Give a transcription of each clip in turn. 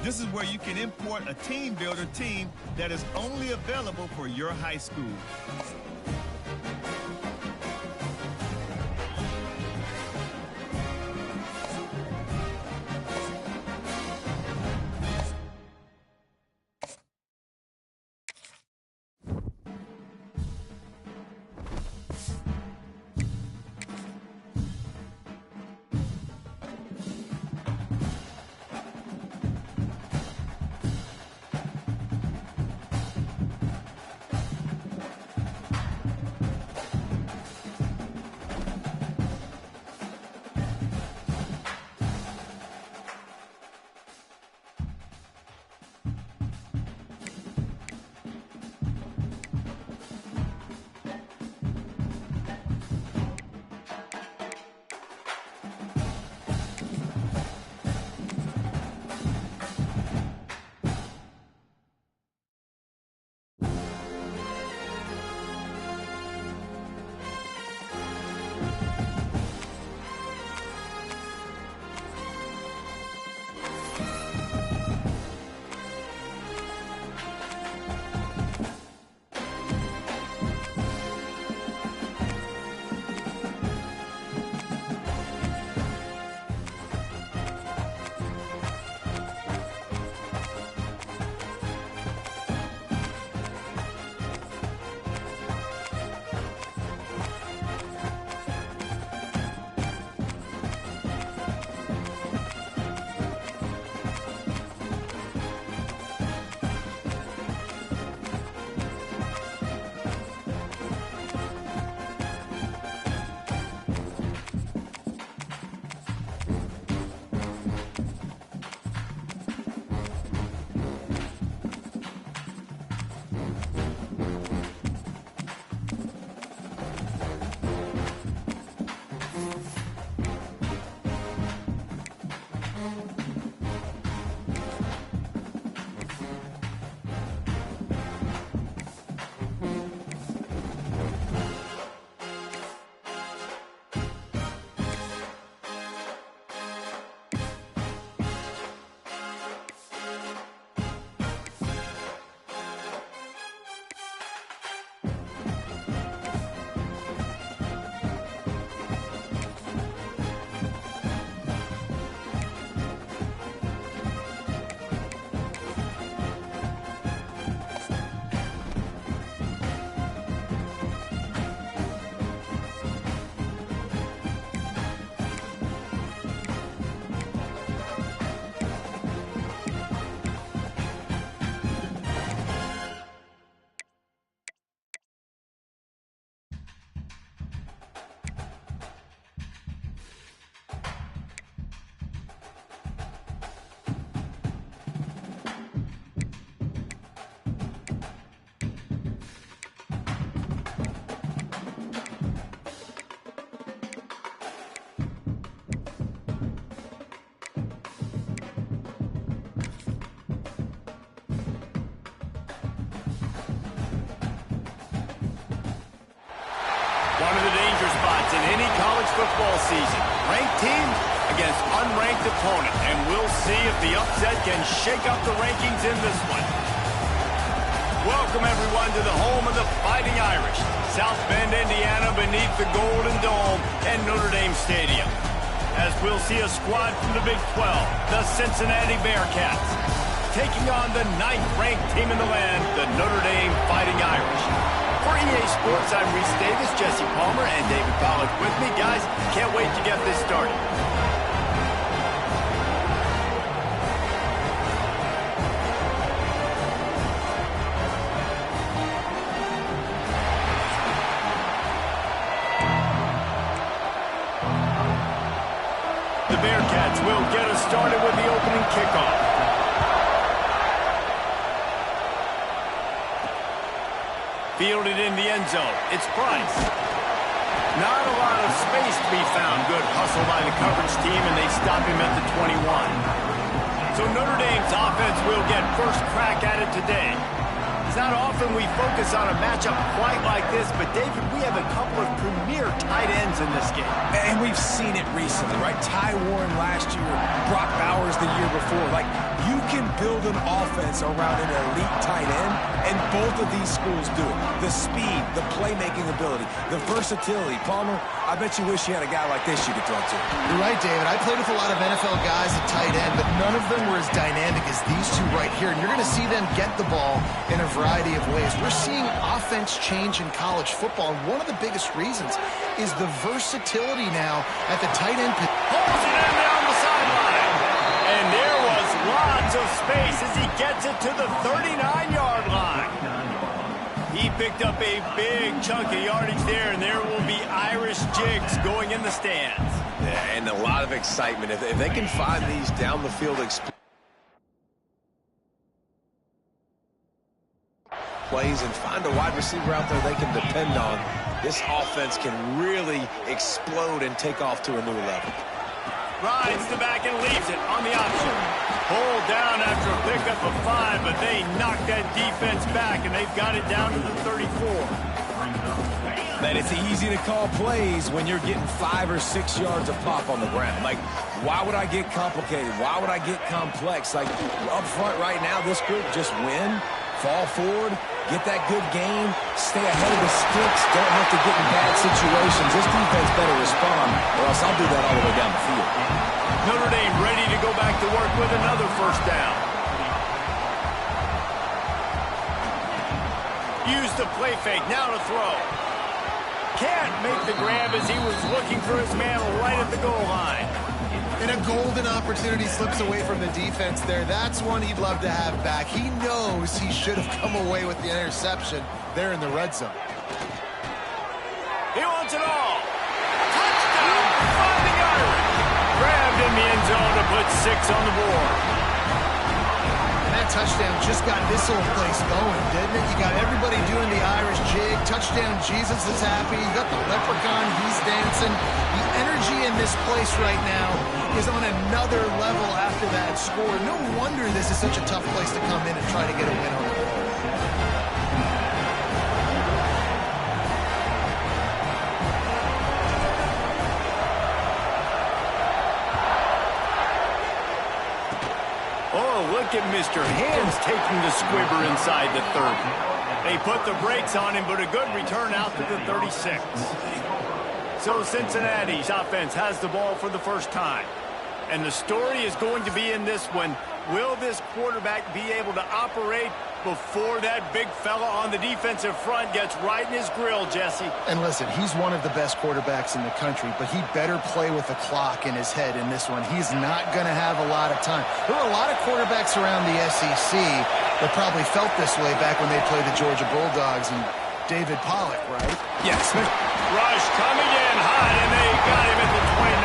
This is where you can import a team builder team that is only available for your high school. One of the danger spots in any college football season. Ranked teams against unranked opponent. And we'll see if the upset can shake up the rankings in this one. Welcome, everyone, to the home of the Fighting Irish. South Bend, Indiana, beneath the Golden Dome and Notre Dame Stadium. As we'll see a squad from the Big 12, the Cincinnati Bearcats, taking on the 9th-ranked team in the land, the Notre Dame Fighting Irish. For EA Sports, I'm Reese Davis, Jesse Palmer, and David Pollack with me. Guys, can't wait to get this started. The Bearcats will get us started with the opening kickoff. Fielded in the end zone. It's Price. Not a lot of space to be found. Good hustle by the coverage team, and they stop him at the 21. So Notre Dame's offense will get first crack at it today. It's not often we focus on a matchup quite like this, but David, we have a couple of premier tight ends in this game. And we've seen it recently, right? Ty Warren last year, Brock Bowers the year before. Like, you can build an offense around an elite tight end, and both of these schools do it. The speed, the playmaking ability, the versatility. Palmer, I bet you wish you had a guy like this you could throw to. You're right, David. I played with a lot of NFL guys at tight end, but none of them were as dynamic as these two right here. And you're going to see them get the ball in a variety of ways. We're seeing offense change in college football, and one of the biggest reasons is the versatility now at the tight end. Pulls it in down the sideline. And there was lots of space as he gets it to the 39-yard line. He picked up a big chunk of yardage there, and there will be Irish jigs going in the stands. Yeah, and a lot of excitement. If they can find these down the field plays and find a wide receiver out there they can depend on, this offense can really explode and take off to a new level. Rides the back and leaves it on the option. Pulled down after a pickup of 5, but they knocked that defense back, and they've got it down to the 34. Man, it's easy to call plays when you're getting 5 or 6 yards of pop on the ground. Like, why would I get complicated? Why would I get complex? Like, up front right now, this group just win, fall forward, get that good game, stay ahead of the sticks, don't have to get in bad situations. This defense better respond, or else I'll do that all the way down the field. Notre Dame ready to go back to work with another first down. Use the play fake, now to throw. Can't make the grab as he was looking for his man right at the goal line. And a golden opportunity slips away from the defense there. That's one he'd love to have back. He knows he should have come away with the interception there in the red zone. He wants it all. Touchdown, finding Irish. Grabbed in the end zone to put 6 on the board. And that touchdown just got this whole place going, didn't it? You got everybody doing the Irish jig. Touchdown, Jesus is happy. You got the leprechaun, he's dancing. The energy in this place right now is on another level after that score. No wonder this is such a tough place to come in and try to get a win on the road. Oh, look at Mr. Hands taking the squibber inside the 30. They put the brakes on him, but a good return out to the 36. So Cincinnati's offense has the ball for the first time. And the story is going to be in this one. Will this quarterback be able to operate before that big fella on the defensive front gets right in his grill, Jesse? And listen, he's one of the best quarterbacks in the country, but he better play with the clock in his head in this one. He's not going to have a lot of time. There were a lot of quarterbacks around the SEC that probably felt this way back when they played the Georgia Bulldogs and David Pollock, right? Yes. Rush coming in high, and they got him at the 29.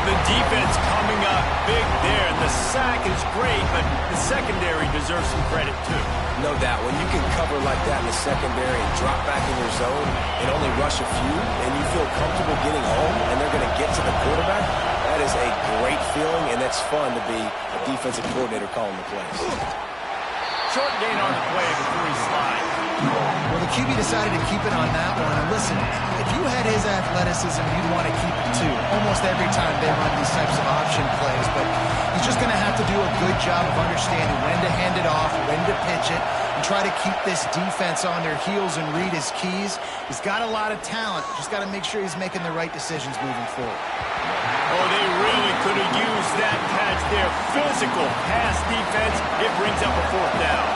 The defense coming up big there. The sack is great, but the secondary deserves some credit, too. No doubt. When you can cover like that in the secondary and drop back in your zone and only rush a few, and you feel comfortable getting home, and they're going to get to the quarterback, that is a great feeling, and it's fun to be a defensive coordinator calling the plays. Short gain on the play before he slides. Well, the QB decided to keep it on that one. And listen, if you had his athleticism, you'd want to keep it too. Almost every time they run these types of option plays. But he's just going to have to do a good job of understanding when to hand it off, when to pitch it, and try to keep this defense on their heels and read his keys. He's got a lot of talent. Just got to make sure he's making the right decisions moving forward. Oh, they really could have used that catch there. Physical pass defense. It brings up a 4th down.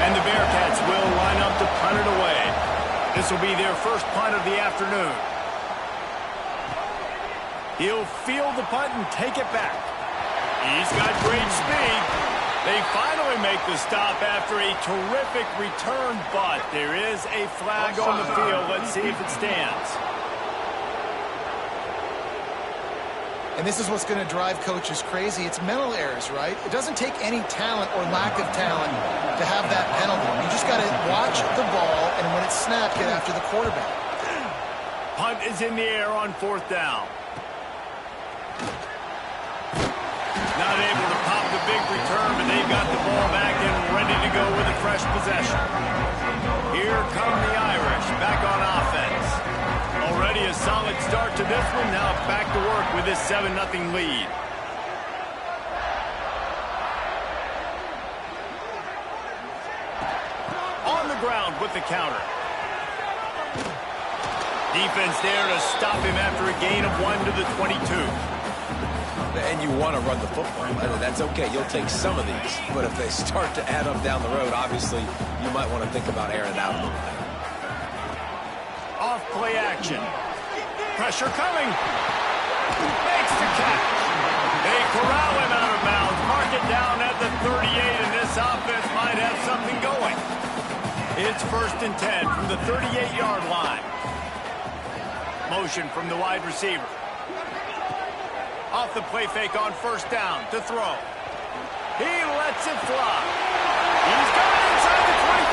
And the Bearcats will line up to punt it away. This will be their first punt of the afternoon. He'll field the punt and take it back. He's got great speed. They finally make the stop after a terrific return, but there is a flag on the field. Let's see if it stands. And this is what's going to drive coaches crazy. It's mental errors, right? It doesn't take any talent or lack of talent to have that penalty. You just got to watch the ball, and when it's snapped, get after the quarterback. Punt is in the air on 4th down. Not able to pop the big return, but they've got the ball back and ready to go with a fresh possession. Here come the Irish back on offense. Already a solid start to this one. Now back to work with this 7-0 lead. with the counter. Defense there to stop him after a gain of 1 to the 22. And you want to run the football. That's okay. You'll take some of these. But if they start to add up down the road, obviously, you might want to think about airing it out a little bit. Off play action. Pressure coming. Makes the catch. They corral him out of bounds. Mark it down at the 38, and this offense might have something going. It's 1st and 10 from the 38-yard line. Motion from the wide receiver. Off the play fake on 1st down to throw. He lets it fly. He's got it inside the 25.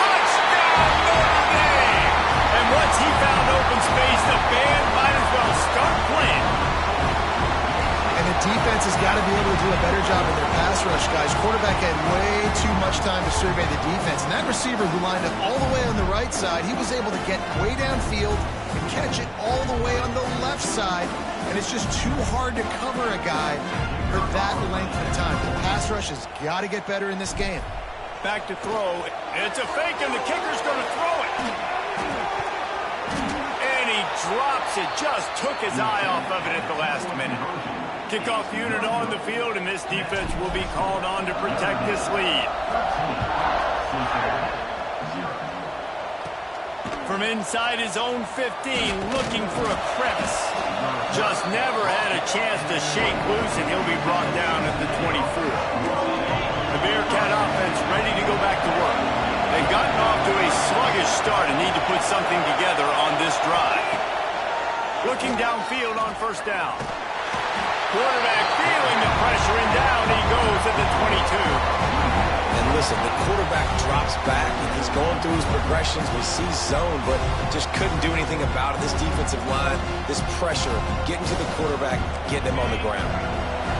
Touchdown, Notre Dame! And once he found open space, the band might as well start playing. And the defense has got to be able to do a better job in their pass rush, guys. Quarterback had way too much time to survey the defense. And that receiver who lined up all the way on the right side, he was able to get way downfield and catch it all the way on the left side. And it's just too hard to cover a guy for that length of time. The pass rush has got to get better in this game. Back to throw. It's a fake, and the kicker's going to throw it. And he drops it. Just took his eye off of it at the last minute. Kickoff unit on the field, and this defense will be called on to protect this lead. From inside his own 15, looking for a crevice. Just never had a chance to shake loose, and he'll be brought down at the 24. The Bearcat offense ready to go back to work. They've gotten off to a sluggish start and need to put something together on this drive. Looking downfield on 1st down. Quarterback feeling the pressure, and down he goes at the 22. And listen, the quarterback drops back, and he's going through his progressions. We see zone, but just couldn't do anything about it. This defensive line, this pressure, getting to the quarterback, getting him on the ground.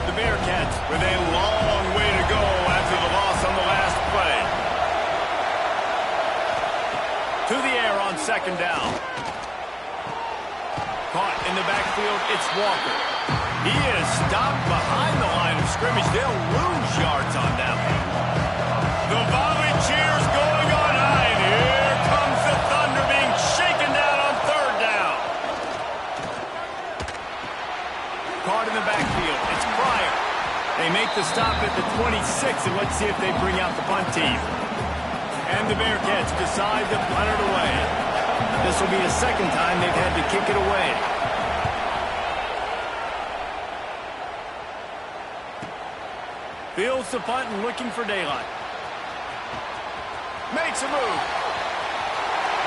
The Bearcats with a long way to go after the loss on the last play. To the air on 2nd down. Caught in the backfield, it's Walker. He is stopped behind the line of scrimmage. They'll lose yards on that one. The volley cheers going on high, and here comes the Thunder being shaken down on 3rd down. Caught in the backfield, it's Pryor. They make the stop at the 26, and let's see if they bring out the punt team. And the Bearcats decide to punt it away. This will be the 2nd time they've had to kick it away. Fields the punt and looking for daylight. Makes a move.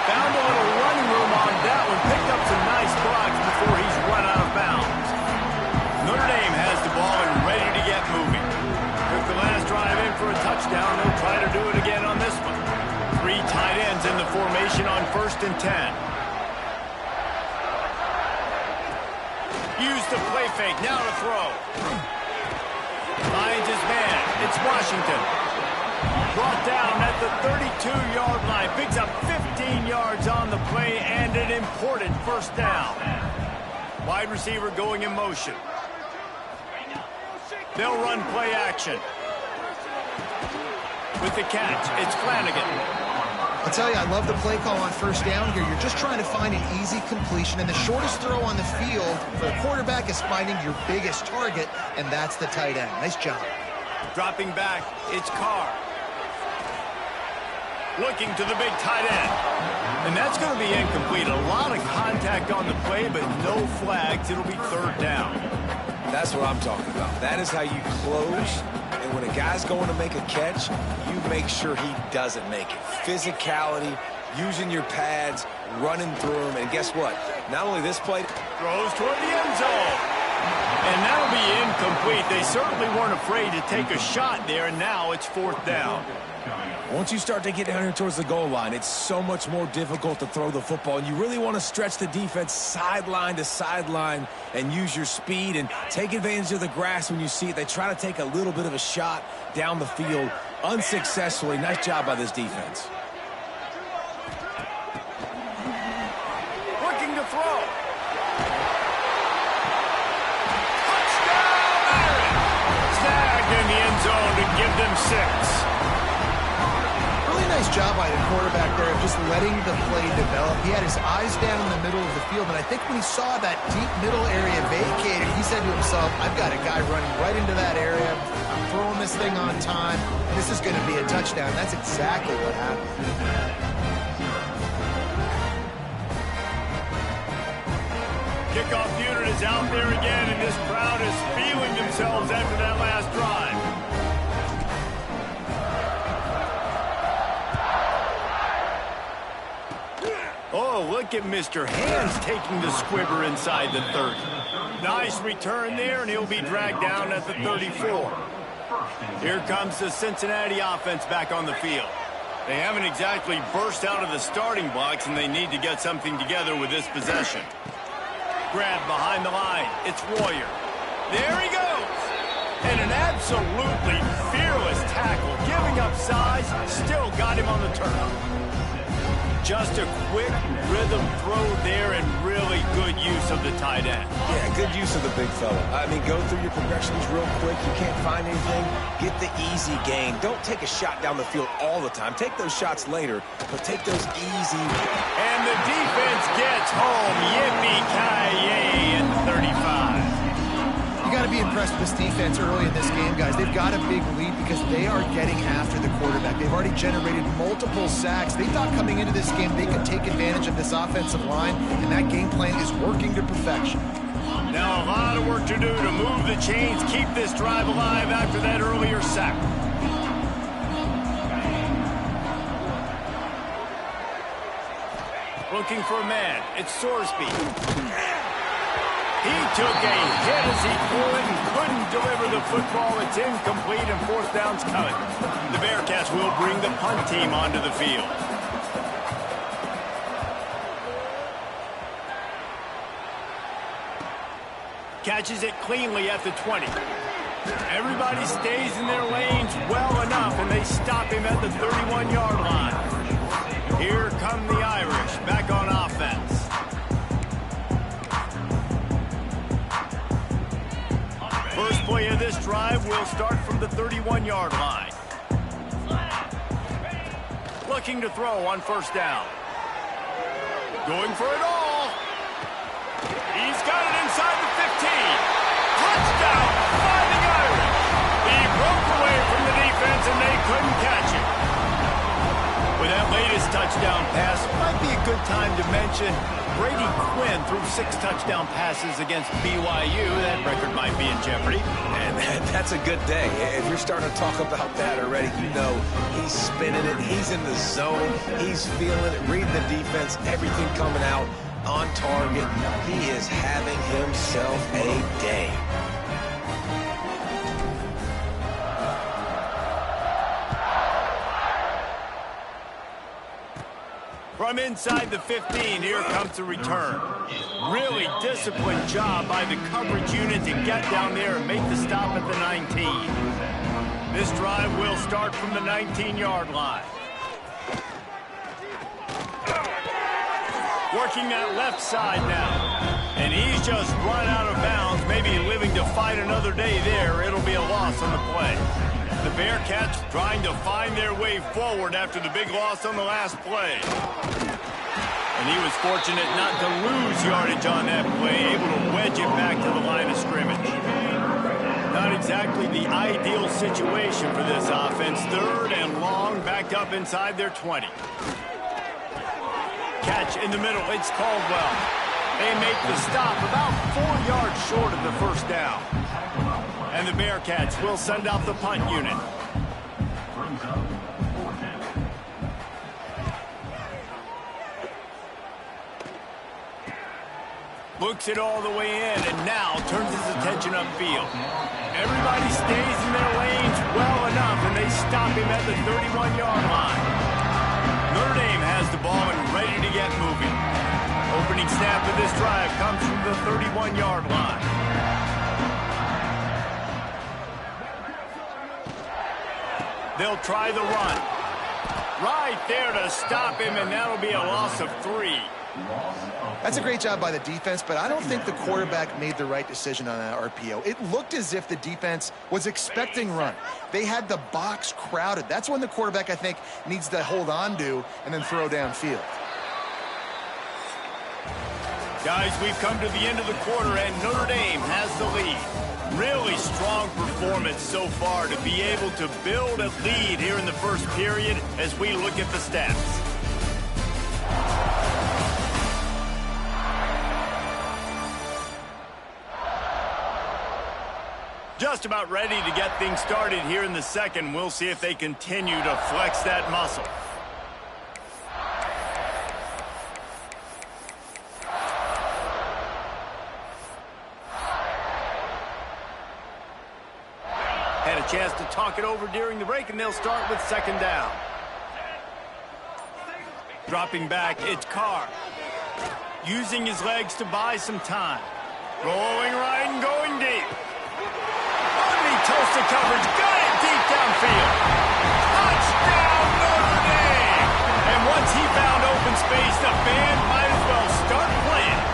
Found a little running room on that one. Picked up some nice blocks before he's run out of bounds. Notre Dame has the ball and ready to get moving. Took the last drive in for a touchdown. They'll try to do it again on this one. 3 tight ends in the formation on 1st and 10. Use the play fake. Now to throw. Finds his man. It's Washington. Brought down at the 32-yard line. Picks up 15 yards on the play and an important 1st down. Wide receiver going in motion. They'll run play action. With the catch, it's Flanagan. I'll tell you, I love the play call on 1st down here. You're just trying to find an easy completion, and the shortest throw on the field for the quarterback is finding your biggest target, and that's the tight end. Nice job. Dropping back, it's Carr. Looking to the big tight end. And that's going to be incomplete. A lot of contact on the play, but no flags. It'll be 3rd down. That's what I'm talking about. That is how you close. And when a guy's going to make a catch, you make sure he doesn't make it. Physicality, using your pads, running through them. And guess what? Not only this play. Throws toward the end zone. And that'll be incomplete. They certainly weren't afraid to take a shot there, and now it's 4th down. Once you start to get down here towards the goal line, it's so much more difficult to throw the football. And you really want to stretch the defense sideline to sideline and use your speed and take advantage of the grass when you see it. They try to take a little bit of a shot down the field unsuccessfully. Nice job by this defense. Looking to throw. Touchdown, Aaron! Snagged in the end zone to give them 6. nice job by the quarterback there of just letting the play develop. He had his eyes down in the middle of the field, and I think when he saw that deep middle area vacated, he said to himself, I've got a guy running right into that area. I'm throwing this thing on time. This is going to be a touchdown. That's exactly what happened. Kickoff unit is out there again, and this crowd is feeling themselves after that last drive. Oh, look at Mr. Hands taking the squibber inside the 30. Nice return there, and he'll be dragged down at the 34. Here comes the Cincinnati offense back on the field. They haven't exactly burst out of the starting blocks, and they need to get something together with this possession. Grab behind the line. It's Warrior. There he goes. And an absolutely fearless tackle. Giving up size, still got him on the turn. Just a quick rhythm throw there and really good use of the tight end. Yeah, good use of the big fella. I mean, go through your progressions real quick. You can't find anything. Get the easy gain. Don't take a shot down the field all the time. Take those shots later, but take those easy. And the defense gets home. Yippee-ki-yay at the 35. You got to be impressed with this defense early in this game, guys. They've got a big lead because they are getting after the quarterback. They've already generated multiple sacks. They thought coming into this game they could take advantage of this offensive line, and that game plan is working to perfection. Now a lot of work to do to move the chains, keep this drive alive after that earlier sack. Looking for a man. It's Sorsby. He took a hit as he threw it and couldn't deliver the football. It's incomplete and fourth down's coming. The Bearcats will bring the punt team onto the field. Catches it cleanly at the 20. Everybody stays in their lanes well enough, and they stop him at the 31-yard line. Here come the Irish back on offense. First play of this drive will start from the 31-yard line. Looking to throw on first down. Going for it all. He's got it inside the 15. Touchdown by the Irish. He broke away from the defense and they couldn't catch him. With that latest touchdown pass, might be a good time to mention Brady Quinn threw 6 touchdown passes against BYU. That record might be in jeopardy. And that's a good day. If you're starting to talk about that already, you know he's spinning it. He's in the zone. He's feeling it, reading the defense, everything coming out on target. He is having himself a day. From inside the 15, here comes the return. Really disciplined job by the coverage unit to get down there and make the stop at the 19. This drive will start from the 19-yard line. Working that left side now. And he's just run out of bounds, maybe living to fight another day there. It'll be a loss on the play. The Bearcats trying to find their way forward after the big loss on the last play. And he was fortunate not to lose yardage on that play, able to wedge it back to the line of scrimmage. Not exactly the ideal situation for this offense. 3rd and long, backed up inside their 20. Catch in the middle, it's Caldwell. They make the stop about 4 yards short of the first down. And the Bearcats will send out the punt unit. Looks it all the way in and now turns his attention upfield. Everybody stays in their lanes well enough and they stop him at the 31-yard line. Notre Dame has the ball and ready to get moving. Opening snap of this drive comes from the 31-yard line. They'll try the run. Right there to stop him, and that'll be a loss of 3. That's a great job by the defense, but I don't think the quarterback made the right decision on that RPO. It looked as if the defense was expecting run. They had the box crowded. That's when the quarterback, I think, needs to hold on to and then throw downfield. Guys, we've come to the end of the quarter, and Notre Dame has the lead. Really strong performance so far to be able to build a lead here in the first period as we look at the stats. Just about ready to get things started here in the second. We'll see if they continue to flex that muscle. Had a chance to talk it over during the break, and they'll start with second down. Dropping back, it's Carr. Using his legs to buy some time. Rolling right and going deep. Toasted coverage, got it deep downfield. Touchdown, Notre Dame! And once he found open space, the band might as well start playing.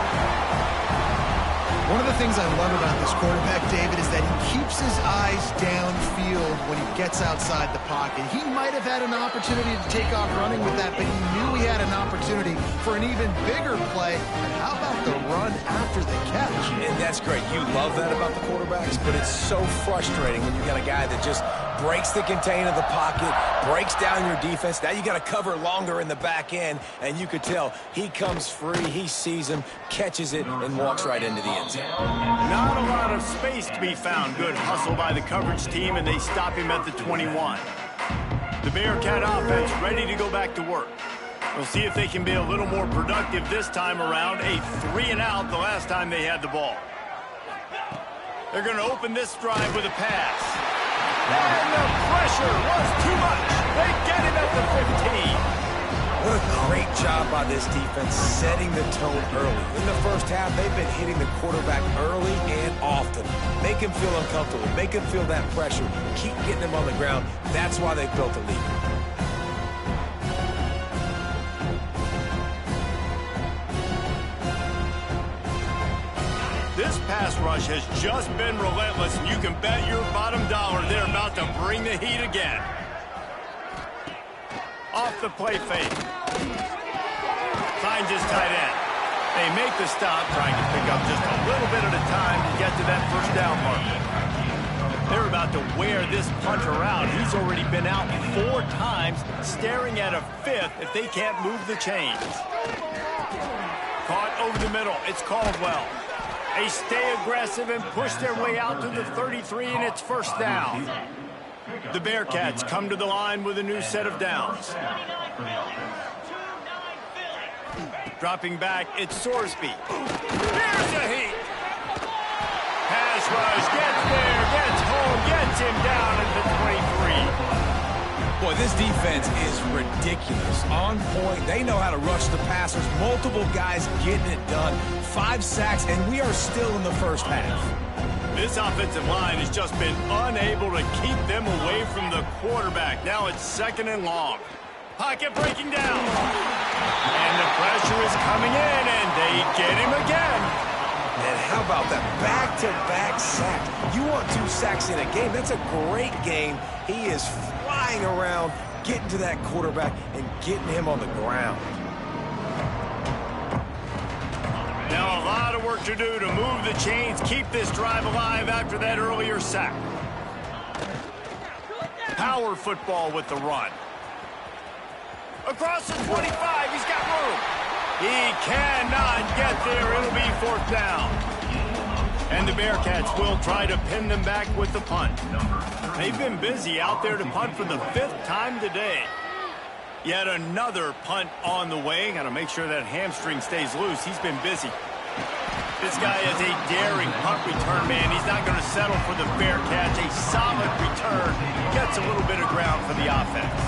One of the things I love about this quarterback, David, is that he keeps his eyes downfield when he gets outside the pocket. He might have had an opportunity to take off running with that, but he knew he had an opportunity for an even bigger play. And how about the run after the catch? And that's great. You love that about the quarterbacks, but it's so frustrating when you got a guy that just breaks the contain of the pocket, breaks down your defense. Now you got to cover longer in the back end, and you could tell he comes free, he sees him, catches it, and walks right into the end zone. Not a lot of space to be found. Good hustle by the coverage team, and they stop him at the 21. The Bearcat offense ready to go back to work. We'll see if they can be a little more productive this time around. A 3-and-out the last time they had the ball. They're going to open this drive with a pass. And the pressure was too much. They get him at the 15. What a great job by this defense setting the tone early. In the first half, they've been hitting the quarterback early and often. Make him feel uncomfortable. Make him feel that pressure. Keep getting him on the ground. That's why they've built a lead. This pass rush has just been relentless, and you can bet your bottom dollar they're about to bring the heat again. Off the play fake. Finds his tight end. They make the stop, trying to pick up just a little bit at a time to get to that first down marker. They're about to wear this punter out. He's already been out 4 times, staring at a 5th if they can't move the chains. Caught over the middle. It's Caldwell. They stay aggressive and push their way out to the 33, and it's first down. The Bearcats come to the line with a new set of downs. Dropping back, it's Sorsby. Here's a heat. Pass rush, gets there, gets home, gets him down at the 23. Boy, this defense is ridiculous. On point, they know how to rush the passers. Multiple guys getting it done. 5 sacks, and we are still in the first half. This offensive line has just been unable to keep them away from the quarterback. Now it's second and long. Pocket breaking down. And the pressure is coming in, and they get him again. And how about that back-to-back sack? You want 2 sacks in a game. That's a great game. He is flying around, getting to that quarterback and getting him on the ground. Now a lot of work to do to move the chains, keep this drive alive after that earlier sack. Power football with the run. Across the 25, he's got room. He cannot get there. It'll be fourth down. And the Bearcats will try to pin them back with the punt. They've been busy out there to punt for the 5th time today. Yet another punt on the way. Got to make sure that hamstring stays loose. He's been busy. This guy is a daring punt return man. He's not going to settle for the Bearcats. A solid return. Gets a little bit of ground for the offense.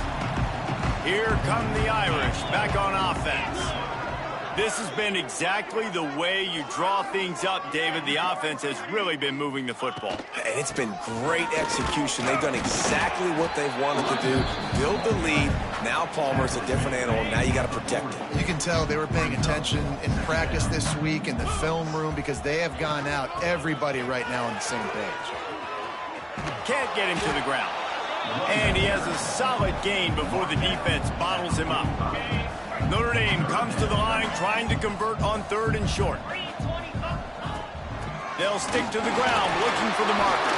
Here come the Irish back on offense. This has been exactly the way you draw things up, David. The offense has really been moving the football. And it's been great execution. They've done exactly what they've wanted to do. Build the lead. Now Palmer's a different animal. Now you got to protect it. You can tell they were paying attention in practice this week in the film room because they have gone out, everybody right now on the same page. Can't get him to the ground. And he has a solid gain before the defense bottles him up. Notre Dame comes to the line trying to convert on 3rd and short. They'll stick to the ground looking for the marker.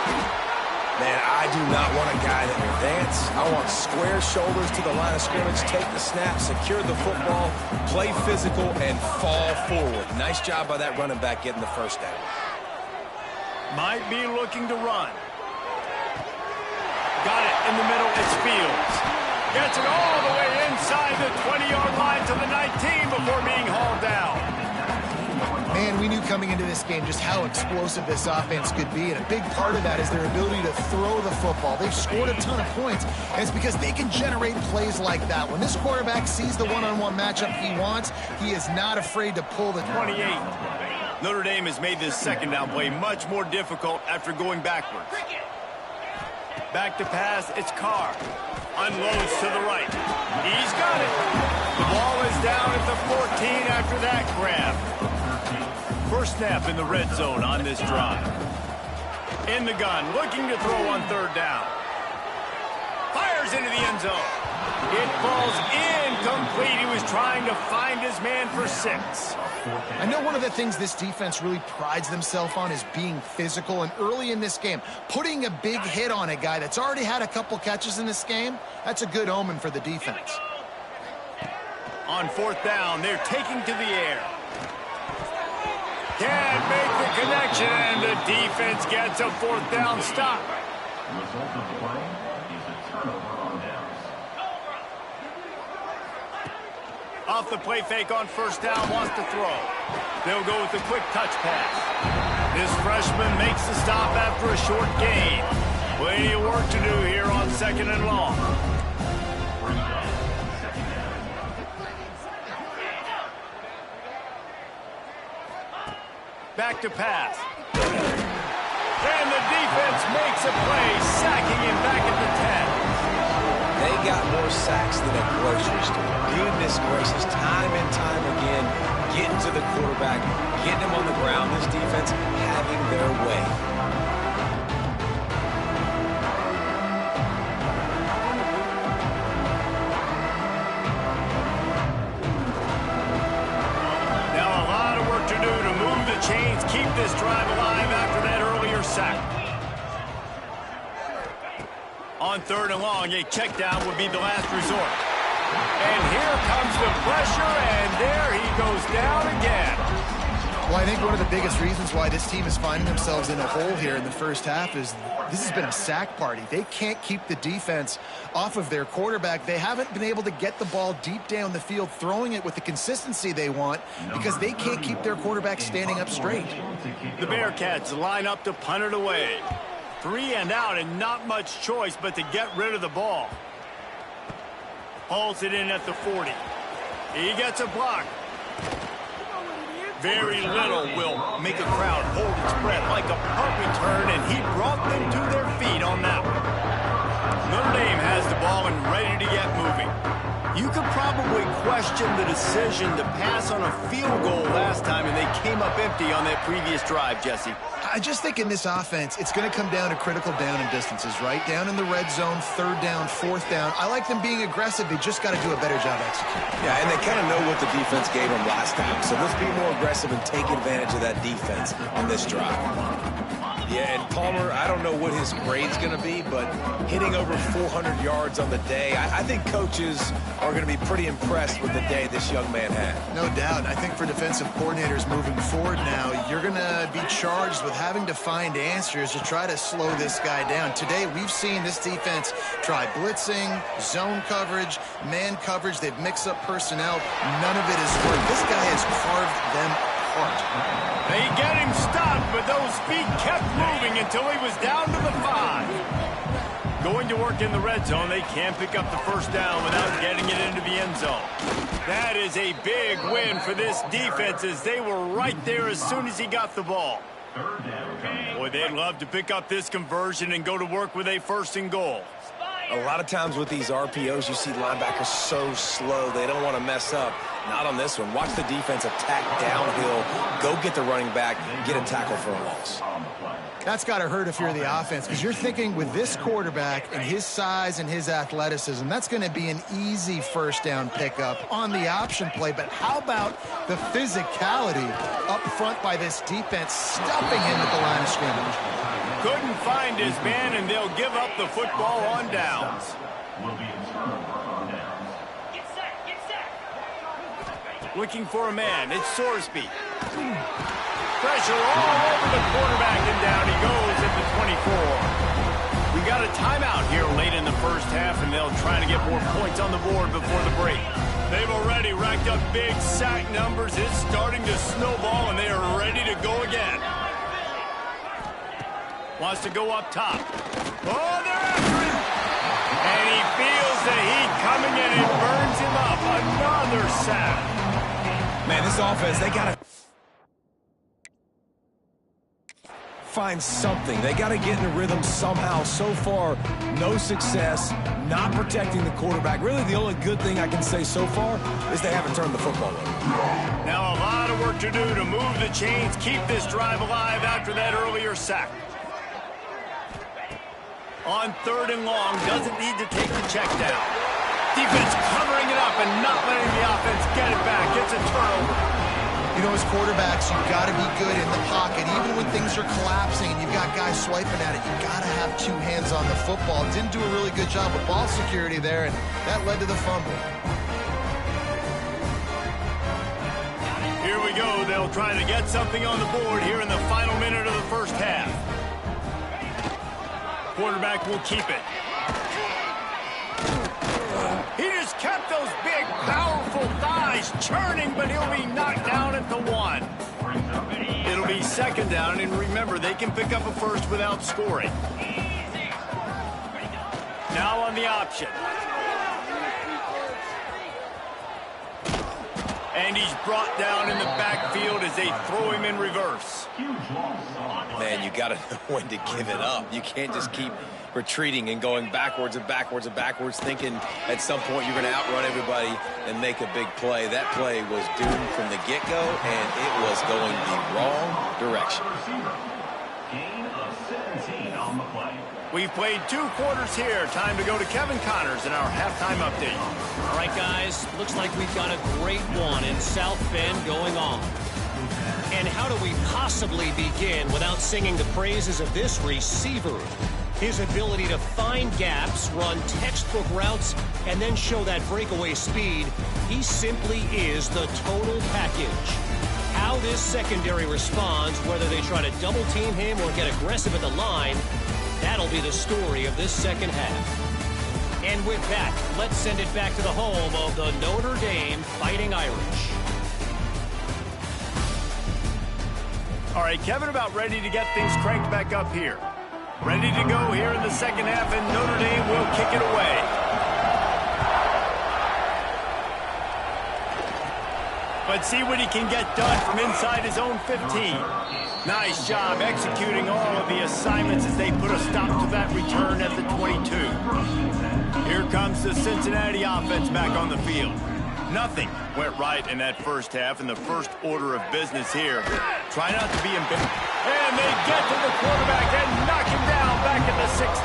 Man, I do not want a guy that will dance. I want square shoulders to the line of scrimmage, take the snap, secure the football, play physical, and fall forward. Nice job by that running back getting the first down. Might be looking to run. Got it in the middle. It's Fields. Gets it all the way inside the 20-yard line to the 19 before being hauled down. Man, we knew coming into this game just how explosive this offense could be, and a big part of that is their ability to throw the football. They've scored a ton of points, and it's because they can generate plays like that. When this quarterback sees the one-on-one matchup he wants, he is not afraid to pull the 28. Notre Dame has made this second down play much more difficult after going backwards. Back to pass, it's Carr. Unloads to the right. He's got it. The ball is down at the 14 after that grab. First snap in the red zone on this drive. In the gun, looking to throw on 3rd down. Fires into the end zone. It falls incomplete. He was trying to find his man for 6. I know one of the things this defense really prides themselves on is being physical, and early in this game, putting a big hit on a guy that's already had a couple catches in this game, that's a good omen for the defense. On 4th down, they're taking to the air. Can't make the connection, and the defense gets a 4th down stop. Result of the play is a turnover on downs. Off the play fake on 1st down, wants to throw. They'll go with the quick touch pass. This freshman makes the stop after a short gain. Plenty of work to do here on 2nd and long. Back to pass. And the defense makes a play, sacking him back at the 10. They got more sacks than a grocery store. Goodness gracious, time and time again, getting to the quarterback, getting him on the ground. This defense having their way. Now a lot of work to do to move the chains, keep this drive alive after that earlier sack. On 3rd and long, a check down would be the last resort. And here comes the pressure, and there he goes down again. Well, I think one of the biggest reasons why this team is finding themselves in a hole here in the first half is this has been a sack party. They can't keep the defense off of their quarterback. They haven't been able to get the ball deep down the field, throwing it with the consistency they want because they can't keep their quarterback standing up straight. The Bearcats line up to punt it away. 3 and out and not much choice but to get rid of the ball. Hauls it in at the 40. He gets a block. Very little will make a crowd hold its breath like a punt return, and he brought them to their feet on that one. Notre Dame has the ball and ready to get moving. You could probably question the decision to pass on a field goal last time, and they came up empty on that previous drive, Jesse. I just think in this offense, it's going to come down to critical down and distances, right? Down in the red zone, 3rd down, 4th down. I like them being aggressive. They just got to do a better job executing. Yeah, and they kind of know what the defense gave them last time. So let's be more aggressive and take advantage of that defense on this drive. Yeah, and Palmer, I don't know what his grade's going to be, but hitting over 400 yards on the day, I think coaches are going to be pretty impressed with the day this young man had. No doubt. I think for defensive coordinators moving forward now, you're going to be charged with having to find answers to try to slow this guy down. Today, we've seen this defense try blitzing, zone coverage, man coverage. They've mixed up personnel. None of it has worked. This guy has carved them apart. They get him stopped, but those feet kept moving until he was down to the 5. Going to work in the red zone. They can't pick up the first down without getting it into the end zone. That is a big win for this defense as they were right there as soon as he got the ball. Boy, they'd love to pick up this conversion and go to work with a 1st and goal. A lot of times with these RPOs, you see linebackers so slow, they don't want to mess up. Not on this one. Watch the defense attack downhill, go get the running back, get a tackle for a loss. That's got to hurt if you're the offense, because you're thinking with this quarterback and his size and his athleticism, that's going to be an easy 1st down pickup on the option play. But how about the physicality up front by this defense, stuffing him at the line of scrimmage? Couldn't find his man, and they'll give up the football on downs. Will be a turnover on downs. Looking for a man. It's Sorsby. Pressure all over the quarterback, and down he goes at the 24. We got a timeout here late in the first half, and they'll try to get more points on the board before the break. They've already racked up big sack numbers. It's starting to snowball, and they are ready to go again. Wants to go up top. Oh, they're after him! And he feels the heat coming, and it burns him up. Another sack. Man, this offense, they got to find something. They got to get in a rhythm somehow. So far, no success, not protecting the quarterback. Really, the only good thing I can say so far is they haven't turned the football over. Now a lot of work to do to move the chains, keep this drive alive after that earlier sack. On 3rd and long, doesn't need to take the check down. Defense covering it up and not letting the offense get it back. It's a turnover. You know, as quarterbacks, you've got to be good in the pocket. Even when things are collapsing and you've got guys swiping at it, you've got to have 2 hands on the football. Didn't do a really good job with ball security there, and that led to the fumble. Here we go. They'll try to get something on the board here in the final minute of the first half. Quarterback will keep it. He just kept those big, powerful thighs churning, but he'll be knocked down at the 1. It'll be 2nd down, and remember, they can pick up a first without scoring. Now on the option. And he's brought down in the backfield as they throw him in reverse. Man, you got to know when to give it up. You can't just keep retreating and going backwards and backwards and backwards, thinking at some point you're going to outrun everybody and make a big play. That play was doomed from the get-go, and it was going the wrong direction. Gain of 17 on the play. We've played 2 quarters here. Time to go to Kevin Connors in our halftime update. All right, guys, looks like we've got a great one in South Bend going on. And how do we possibly begin without singing the praises of this receiver? His ability to find gaps, run textbook routes, and then show that breakaway speed. He simply is the total package. How this secondary responds, whether they try to double team him or get aggressive at the line, that'll be the story of this second half. And with that, let's send it back to the home of the Notre Dame Fighting Irish. All right, Kevin about ready to get things cranked back up here. Ready to go here in the second half, and Notre Dame will kick it away. But see what he can get done from inside his own 15. Nice job executing all of the assignments as they put a stop to that return at the 22. Here comes the Cincinnati offense back on the field. Nothing went right in that first half, and the first order of business here. Try not to be embarrassed. And they get to the quarterback and knock him down back at the 16.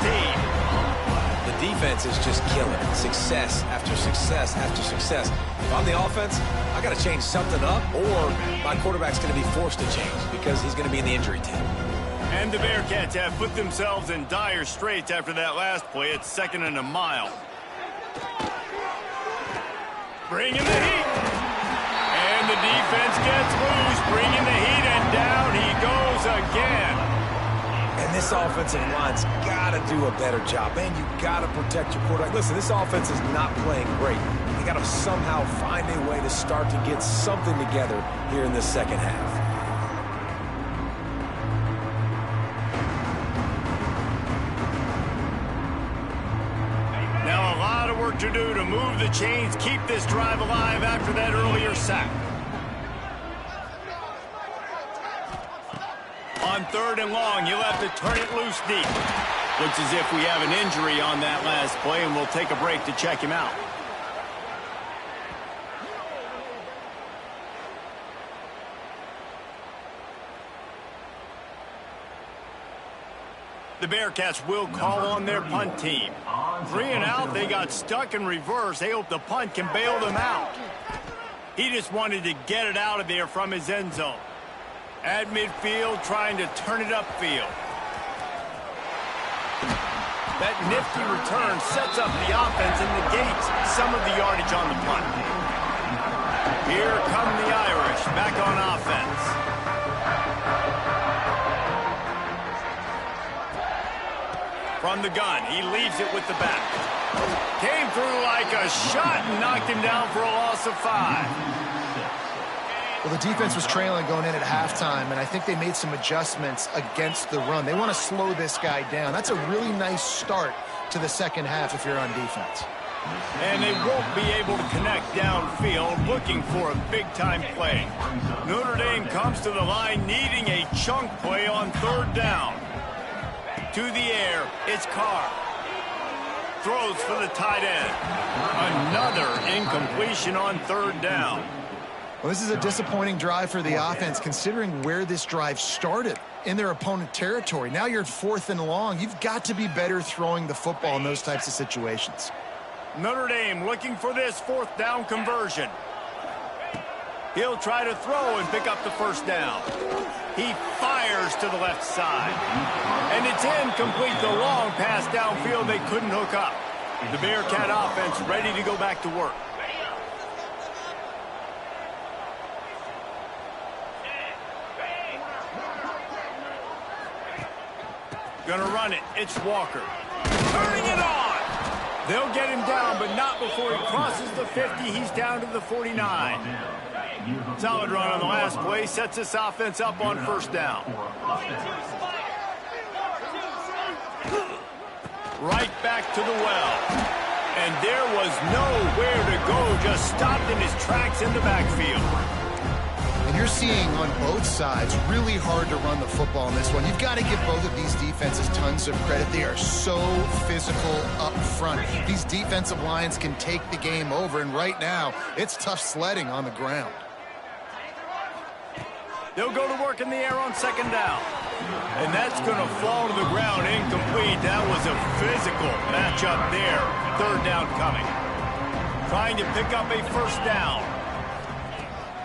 The defense is just killing it. Success after success after success. If I'm the offense, I got to change something up, or my quarterback's going to be forced to change because he's going to be in the injury team. And the Bearcats have put themselves in dire straits after that last play. It's 2nd and a mile. Bringing the heat. And the defense gets loose, bringing the heat, and down he goes again. And this offensive line's got to do a better job. Man, you got to protect your quarterback. Listen, this offense is not playing great. You got to somehow find a way to start to get something together here in this second half. to do to move the chains, keep this drive alive after that earlier sack. On 3rd and long, you'll have to turn it loose deep. Looks as if we have an injury on that last play, and we'll take a break to check him out. The Bearcats will call on their punt team. 3 and out, they got stuck in reverse. They hope the punt can bail them out. He just wanted to get it out of there from his end zone. At midfield, trying to turn it upfield. That nifty return sets up the offense and negates some of the yardage on the punt. Here come the Irish back on offense. From the gun, he leaves it with the back. Came through like a shot and knocked him down for a loss of 5. Well, the defense was trailing going in at halftime, and I think they made some adjustments against the run. They want to slow this guy down. That's a really nice start to the second half if you're on defense. And they won't be able to connect downfield, looking for a big-time play. Notre Dame comes to the line needing a chunk play on 3rd down. To the air, it's Carr. Throws for the tight end. Another incompletion on 3rd down. Well, this is a disappointing drive for the offense, considering where this drive started in their opponent territory. Now you're at 4th and long. You've got to be better throwing the football in those types of situations. Notre Dame looking for this 4th down conversion. He'll try to throw and pick up the 1st down. He fires to the left side. And it's incomplete. The long pass downfield they couldn't hook up. The Bearcat offense ready to go back to work. Gonna run it. It's Walker. Turning it on. They'll get him down, but not before he crosses the 50. He's down to the 49. Solid run on the last play. Sets this offense up on 1st down. Right back to the well. And there was nowhere to go. Just stopped in his tracks in the backfield. And you're seeing on both sides really hard to run the football in this one. You've got to give both of these defenses tons of credit. They are so physical up front. These defensive lines can take the game over, and right now it's tough sledding on the ground. They'll go to work in the air on 2nd down. And that's going to fall to the ground incomplete. That was a physical matchup there. 3rd down coming. Trying to pick up a 1st down.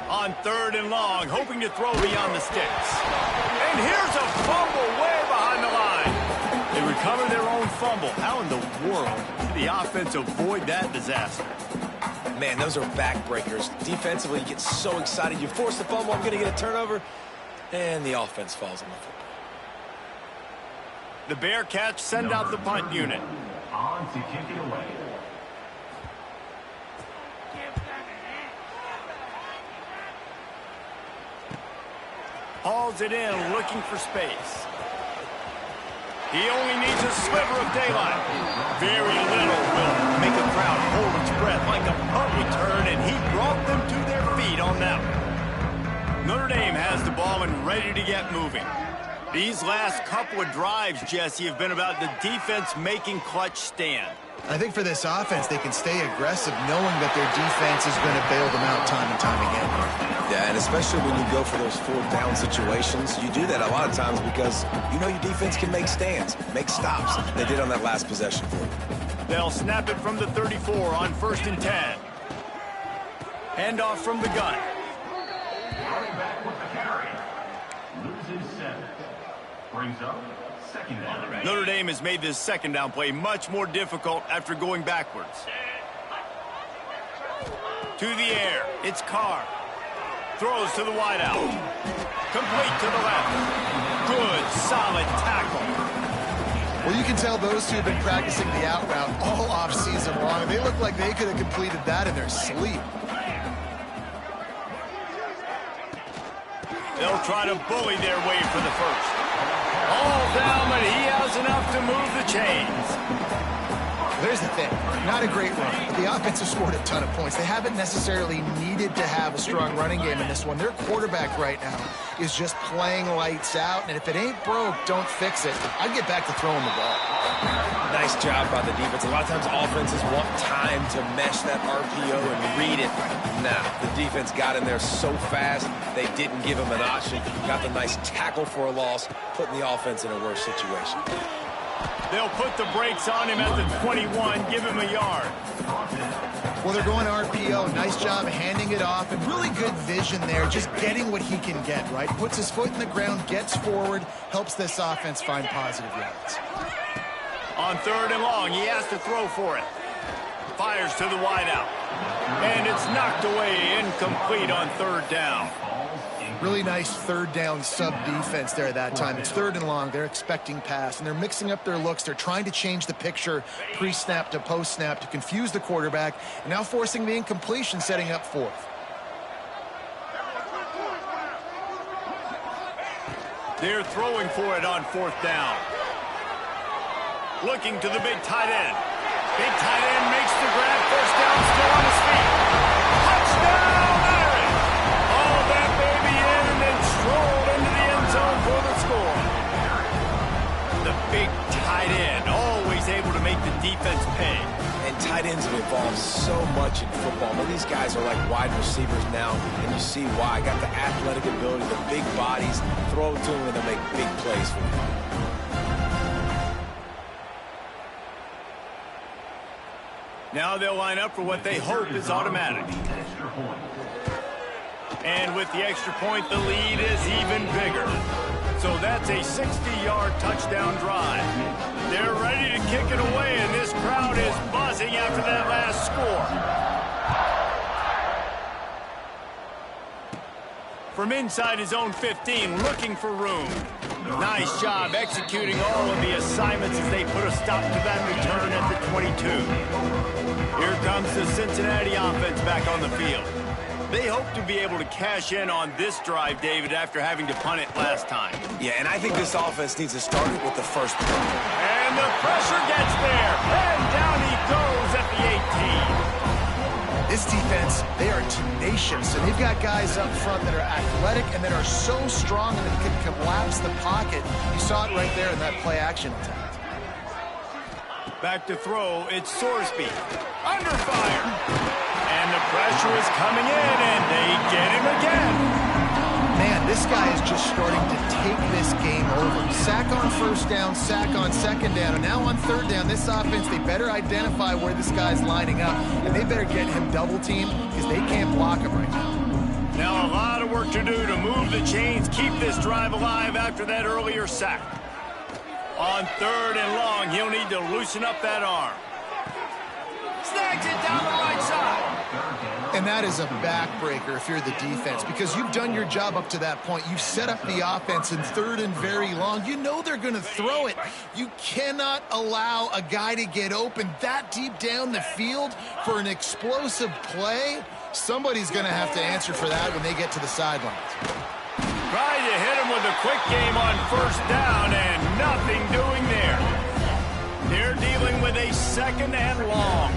On 3rd and long, hoping to throw beyond the sticks. And here's a fumble way behind the line. They recover their own fumble. How in the world did the offense avoid that disaster? Man, those are backbreakers. Defensively, you get so excited. You force the fumble, I'm going to get a turnover, and the offense falls on the football. The Bearcats send out the punt unit. On to kick it away. Hauls it in, looking for space. He only needs a sliver of daylight. Very little will make a crowd hold its breath like a punt return, and he brought them to their feet on that one. Notre Dame has the ball and ready to get moving. These last couple of drives, Jesse, have been about the defense making clutch stand. I think for this offense, they can stay aggressive knowing that their defense is going to bail them out time and time again. Yeah, and especially when you go for those 4th down situations, you do that a lot of times because you know your defense can make stands, make stops. They did on that last possession for you. They'll snap it from the 34 on 1st and 10. Hand off from the gun. Running back with the carry. Loses 7. Brings up 2nd down. Notre Dame has made this 2nd down play much more difficult after going backwards. To the air, it's Carr. Throws to the wideout. Complete to the left. Good, solid tackle. Well, you can tell those two have been practicing the out route all offseason long, and they look like they could have completed that in their sleep. They'll try to bully their way for the 1st. All down, but he has enough to move the chains. Here's the thing. Not a great run, but the offense has scored a ton of points. They haven't necessarily needed to have a strong running game in this one. Their quarterback right now is just playing lights out, and if it ain't broke, don't fix it. I'd get back to throwing the ball. Nice job by the defense. A lot of times offenses want time to mesh that RPO and read it. Nah, the defense got in there so fast, they didn't give him an option. Got the nice tackle for a loss, putting the offense in a worse situation. They'll put the brakes on him at the 21, give him a yard. Well, they're going RPO. Nice job handing it off, and really good vision there, just getting what he can get, right? Puts his foot in the ground, gets forward, helps this offense find positive yards. On 3rd and long, he has to throw for it. Fires to the wideout. And it's knocked away, incomplete on 3rd down. Really nice 3rd down sub-defense there that time. It's 3rd and long. They're expecting pass, and they're mixing up their looks. They're trying to change the picture pre-snap to post-snap to confuse the quarterback, and now forcing the incompletion, setting up 4th. They're throwing for it on 4th down. Looking to the big tight end. Big tight end makes the grab. 1st down, still on his feet. Touchdown, Aaron! All that baby in and then strolled into the end zone for the score. The big tight end, always able to make the defense pay. And tight ends have evolved so much in football. But these guys are like wide receivers now, and you see why. Got the athletic ability, the big bodies, throw to them, and they'll make big plays for them. Now they'll line up for what they hope is automatic. And with the extra point, the lead is even bigger. So that's a 60-yard touchdown drive. They're ready to kick it away, and this crowd is buzzing after that last score. From inside his own 15, looking for room. Nice job executing all of the assignments as they put a stop to that return at the 22. Here comes the Cincinnati offense back on the field. They hope to be able to cash in on this drive, David, after having to punt it last time. Yeah, and I think this offense needs to start it with the first play. And the pressure gets there. And down he goes at the 18. This defense, they are tenacious, and they've got guys up front that are athletic and that are so strong that they can collapse the pocket. You saw it right there in that play-action attempt. Back to throw, it's Sorsby. Under fire. And the pressure is coming in, and they get him again. Man, this guy is just starting to take this game over. Sack on 1st down, sack on 2nd down, and now on 3rd down, this offense, they better identify where this guy's lining up, and they better get him double-teamed because they can't block him right now. Now a lot of work to do to move the chains, keep this drive alive after that earlier sack. On 3rd and long, he'll need to loosen up that arm. Snags it down the right side. And that is a backbreaker if you're the defense, because you've done your job up to that point. You've set up the offense in 3rd and very long. You know they're going to throw it. You cannot allow a guy to get open that deep down the field for an explosive play. Somebody's going to have to answer for that when they get to the sidelines. Trying to hit him with a quick game on 1st down, and nothing doing there. They're dealing with a 2nd and long.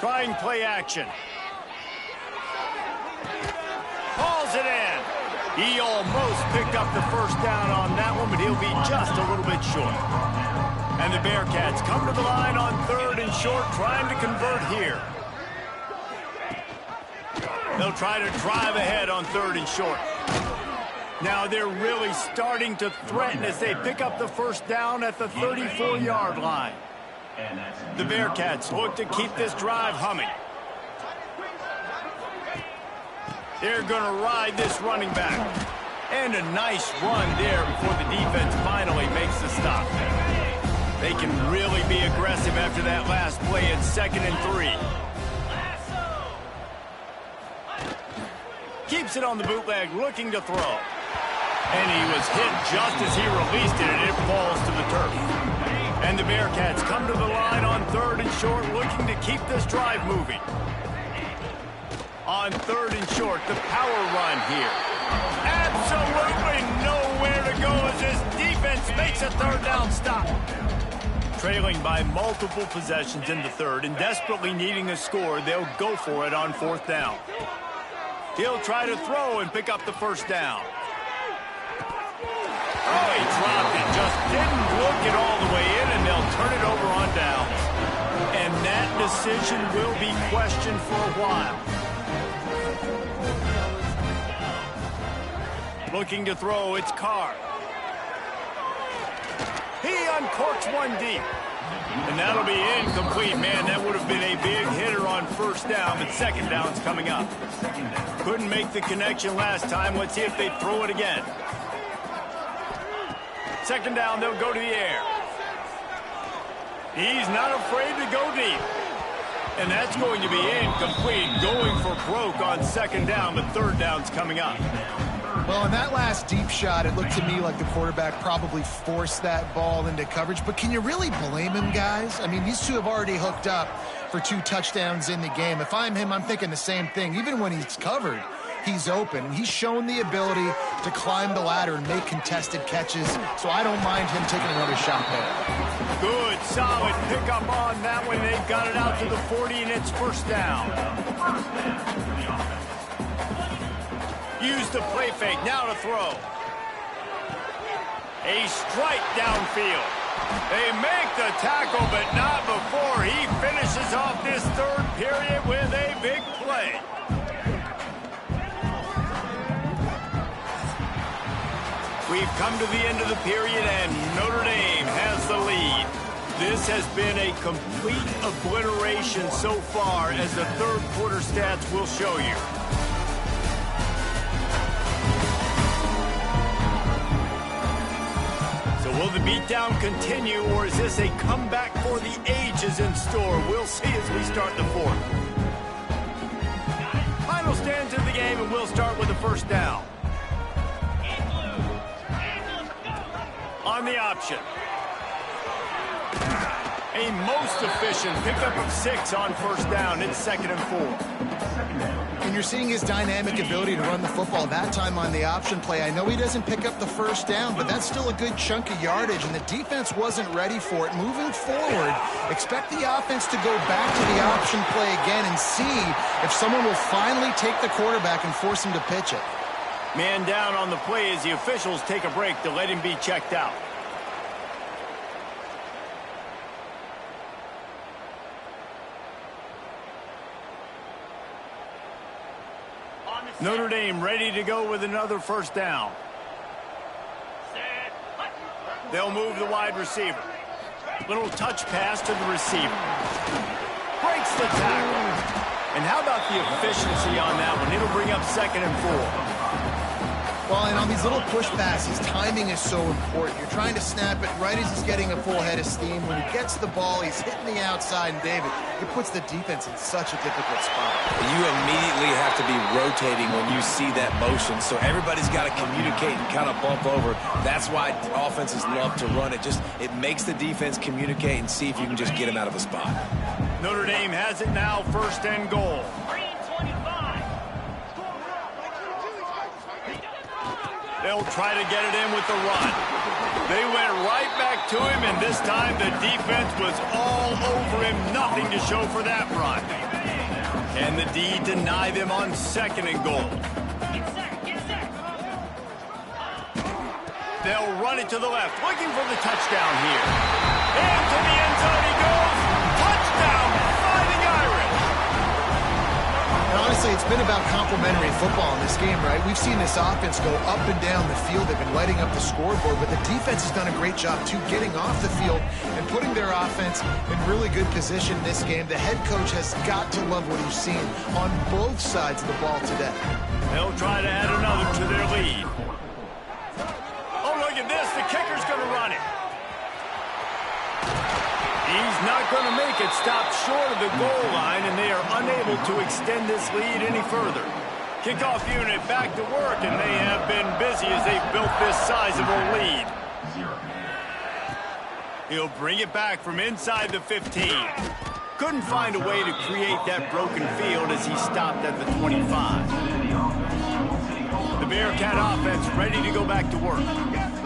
Trying play action. Hauls it in. He almost picked up the 1st down on that one, but he'll be just a little bit short. And the Bearcats come to the line on 3rd and short, trying to convert here. They'll try to drive ahead on 3rd and short. Now they're really starting to threaten as they pick up the 1st down at the 34-yard line. The Bearcats look to keep this drive humming. They're going to ride this running back. And a nice run there before the defense finally makes the stop. They can really be aggressive after that last play at 2nd and 3. Keeps it on the bootleg, looking to throw. And he was hit just as he released it, and it falls to the turf. And the Bearcats come to the line on 3rd and short, looking to keep this drive moving. On 3rd and short, the power run here. Absolutely nowhere to go as this defense stop. Trailing by multiple possessions in the third and desperately needing a score, they'll go for it on 4th down. He'll try to throw and pick up the first down. Oh, he dropped it. Just didn't look it all the way in, and they'll turn it over on downs. And that decision will be questioned for a while. Looking to throw, it's Carr. He uncorks one deep. And that'll be incomplete. Man, that would have been a big hitter on 1st down, but 2nd down's coming up. Couldn't make the connection last time. Let's see if they throw it again. 2nd down, they'll go to the air. He's not afraid to go deep. And that's going to be incomplete. Going for broke on 2nd down, but 3rd down's coming up. Well, in that last deep shot, it looked to me like the quarterback probably forced that ball into coverage. But can you really blame him, guys? I mean, these two have already hooked up for 2 touchdowns in the game. If I'm him, I'm thinking the same thing. Even when he's covered, he's open. He's shown the ability to climb the ladder and make contested catches, so I don't mind him taking another shot there. Good, solid pickup on that one. They've got it out to the 40, and it's 1st down. Use the play fake, now to throw. A strike downfield. They make the tackle, but not before he finishes off this 3rd period with a big play. We've come to the end of the period, and Notre Dame has the lead. This has been a complete obliteration so far, as the 3rd quarter stats will show you. So will the beatdown continue, or is this a comeback for the ages in store? We'll see as we start the 4th. Final stands in the game, and we'll start with the 1st down. On the option. A most efficient pickup of 6 on 1st down. It's 2nd and 4. And you're seeing his dynamic ability to run the football that time on the option play. I know he doesn't pick up the 1st down, but that's still a good chunk of yardage, and the defense wasn't ready for it. Moving forward, expect the offense to go back to the option play again and see if someone will finally take the quarterback and force him to pitch it. Man down on the play as the officials take a break to let him be checked out. Notre Dame ready to go with another 1st down. They'll move the wide receiver. Little touch pass to the receiver. Breaks the tackle. And how about the efficiency on that one? It'll bring up 2nd and 4. Well, and on these little push passes, timing is so important. You're trying to snap it right as he's getting a full head of steam. When he gets the ball, he's hitting the outside, and David, it puts the defense in such a difficult spot. You immediately have to be rotating when you see that motion, so everybody's got to communicate and kind of bump over. That's why offenses love to run it. It makes the defense communicate and see if you can just get him out of a spot. Notre Dame has it now, 1st and goal. They'll try to get it in with the run. They went right back to him, and this time the defense was all over him. Nothing to show for that run. Can the D deny them on 2nd and goal? They'll run it to the left, looking for the touchdown here. Into the end zone he goes. Touchdown, Fighting Irish. And honestly, it's been about complementary football in this game, right? We've seen this offense go up and down the field. They've been lighting up the scoreboard, but the defense has done a great job, too, getting off the field and putting their offense in really good position in this game. The head coach has got to love what he's seen on both sides of the ball today. They'll try to add another to their lead. Oh, look at this. The kicker's going to run it. He's not going to make it. Stopped short of the goal line, and they are unable to extend this lead any further. Kickoff unit back to work, and they have been busy as they've built this sizable lead. He'll bring it back from inside the 15. Couldn't find a way to create that broken field as he stopped at the 25. The Bearcat offense ready to go back to work.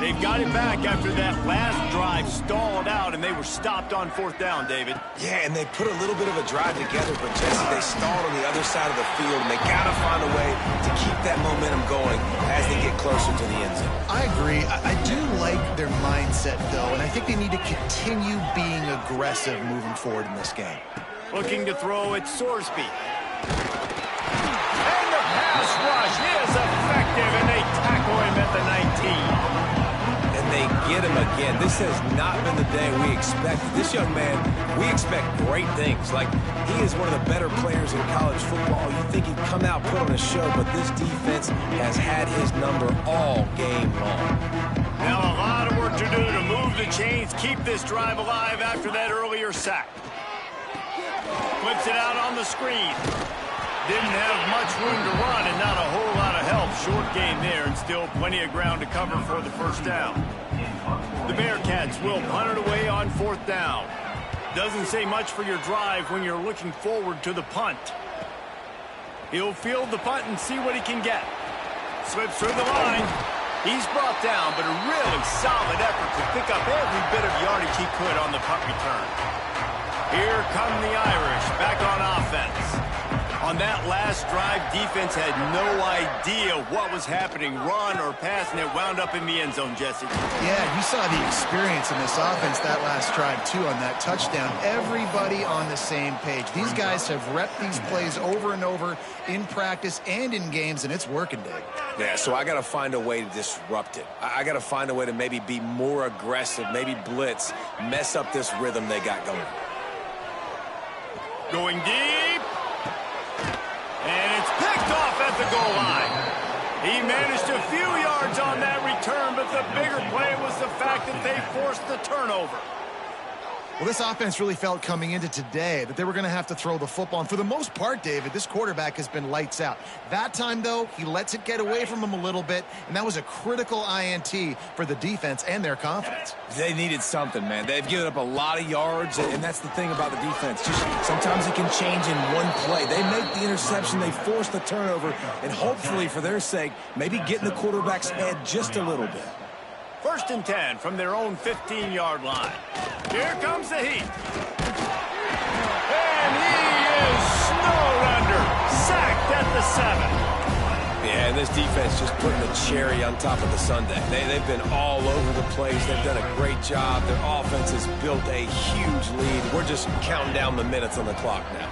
They've got it back after that last drive stalled out, and they were stopped on 4th down, David. Yeah, and they put a little bit of a drive together, but Jesse, they stalled on the other side of the field, and they got to find a way to keep that momentum going as they get closer to the end zone. I agree. I do like their mindset, though, and I think they need to continue being aggressive moving forward in this game. Looking to throw at Sorsby. And the pass rush is effective, and they tackle him at the 19. And they get him again. This has not been the day we expected. This young man, we expect great things. Like, he is one of the better players in college football. You think he'd come out, put on a show, but this defense has had his number all game long. Now a lot of work to do to move the chains, keep this drive alive after that earlier sack. Flips it out on the screen. Didn't have much room to run and not a whole lot of help. Short gain there and still plenty of ground to cover for the first down. The Bearcats will punt it away on 4th down. Doesn't say much for your drive when you're looking forward to the punt. He'll field the punt and see what he can get. Slips through the line. He's brought down, but a really solid effort to pick up every bit of yardage he could on the punt return. Here come the Irish back on offense. On that last drive, defense had no idea what was happening, run or pass, and it wound up in the end zone, Jesse. Yeah, you saw the experience in this offense that last drive, too, on that touchdown. Everybody on the same page. These guys have repped these plays over and over in practice and in games, and it's working, Dave. Yeah, so I got to find a way to disrupt it. I got to find a way to maybe be more aggressive, maybe blitz, mess up this rhythm they got going. Going deep. And it's picked off at the goal line. He managed a few yards on that return, but the bigger play was the fact that they forced the turnover. Well, this offense really felt coming into today that they were going to have to throw the football. And for the most part, David, this quarterback has been lights out. That time, though, he lets it get away from him a little bit, and that was a critical INT for the defense and their confidence. They needed something, man. They've given up a lot of yards, and that's the thing about the defense. Just sometimes it can change in one play. They make the interception, they force the turnover, and hopefully, for their sake, maybe get in the quarterback's head just a little bit. 1st and 10 from their own 15-yard line. Here comes the heat. And he is snowed under. Sacked at the 7. Yeah, and this defense just putting a cherry on top of the sundae. They've been all over the place. They've done a great job. Their offense has built a huge lead. We're just counting down the minutes on the clock now.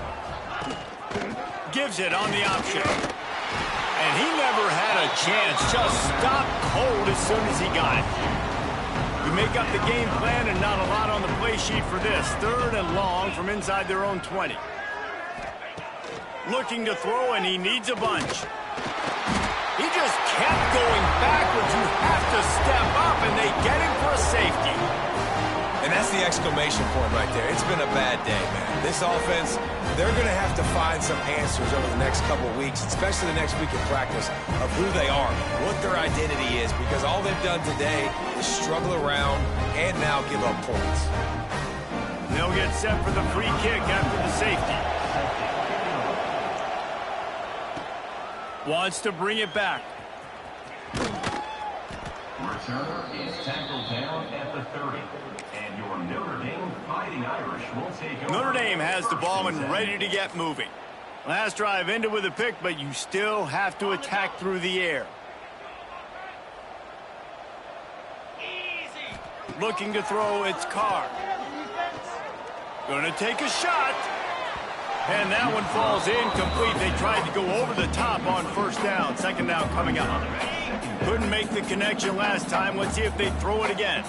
Gives it on the option. And he never had a chance. Just stopped cold as soon as he got it. We make up the game plan and not a lot on the play sheet for this. 3rd and long from inside their own 20. Looking to throw, and he needs a bunch. He just kept going backwards. You have to step up, and they get him for a safety. And that's the exclamation point right there. It's been a bad day, man. This offense, they're going to have to find some answers over the next couple of weeks, especially the next week of practice, of who they are, what their identity is, because all they've done today is struggle around and now give up points. They'll get set for the free kick after the safety. Wants to bring it back. Returner is tackled down at the 30. And your Notre Dame Fighting Irish will take over. Notre Dame has the ball and ready to get moving. Last drive ended with a pick, but you still have to attack through the air. Looking to throw, it's Carr. Going to take a shot. And that one falls incomplete. They tried to go over the top on 1st down. 2nd down coming up. Couldn't make the connection last time. Let's see if they throw it again.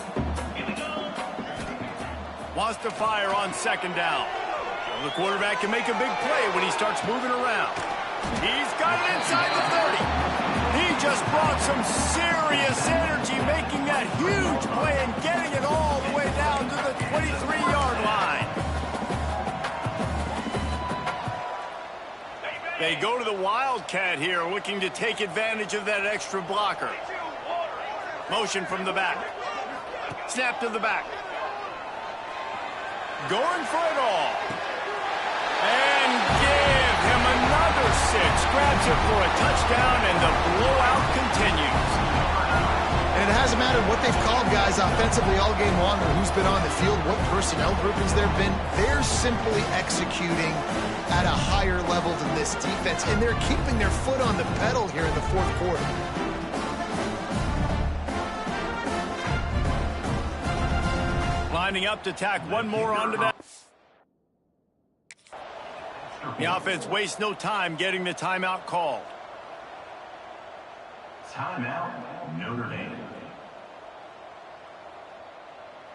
Wants to fire on 2nd down. Well, the quarterback can make a big play when he starts moving around. He's got it inside the 30. He just brought some serious energy, making that huge play and getting it all the way down to the 23-yard line. They go to the Wildcat here, looking to take advantage of that extra blocker. Motion from the back. Snap to the back. Going for it all. And give him another 6. Grabs it for a touchdown, and the blowout continues. And And it hasn't mattered what they've called guys offensively all game long or who's been on the field, what personnel groupings there have been. They're simply executing at a higher level than this defense, and they're keeping their foot on the pedal here in the fourth quarter. Lining up to tack one more onto that. The offense wastes no time getting the timeout called. Timeout, Notre Dame.